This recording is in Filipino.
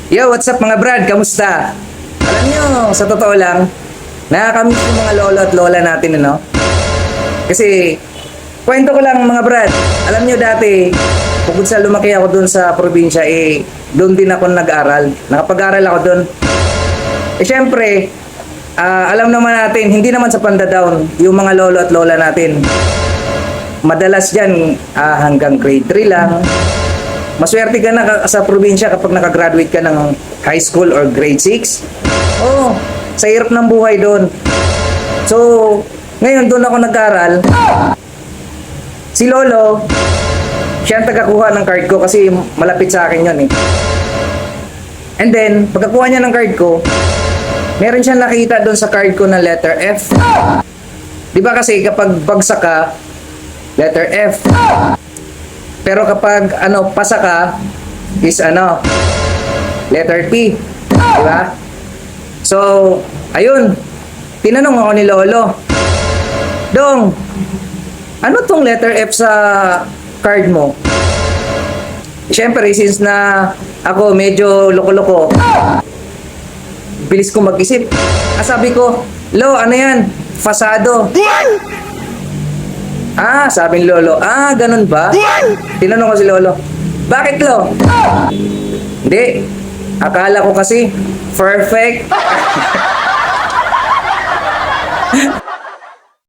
Yo, what's up mga brad? Kamusta? Alam nyo, sa totoo lang, nakakamiss yung mga lolo at lola natin, ano? Kasi, kwento ko lang mga brad, alam nyo dati, bukod sa lumaki ako dun sa probinsya, doon din ako nag-aral. Nakapag-aral ako dun. Syempre, alam naman natin, hindi naman sa panda-down, yung mga lolo at lola natin. Madalas dyan, hanggang grade 3 lang. Maswerte ka na sa probinsya kapag nakagraduate ka ng high school or grade 6. Oo, sa hirap ng buhay doon. So, ngayon doon ako nag-aral. Si Lolo, siya ang tagakuha ng card ko kasi malapit sa akin yun eh. And then, pagkakuha niya ng card ko, meron siyang nakita doon sa card ko na letter F. Di ba kasi kapag bagsak ka, letter F. Pero kapag pasa ka is letter P. Di ba? So, ayun. Tinanong ako ni Lolo, Dong, ano tong letter F sa card mo? Siyempre, since na ako medyo loko-loko, bilis ko mag-isip. Sabi ko, Lo, ano yan? Fasado. Sabi ni Lolo, ganun ba? Tinanong ko si Lolo, bakit Lo? Hindi, akala ko kasi perfect.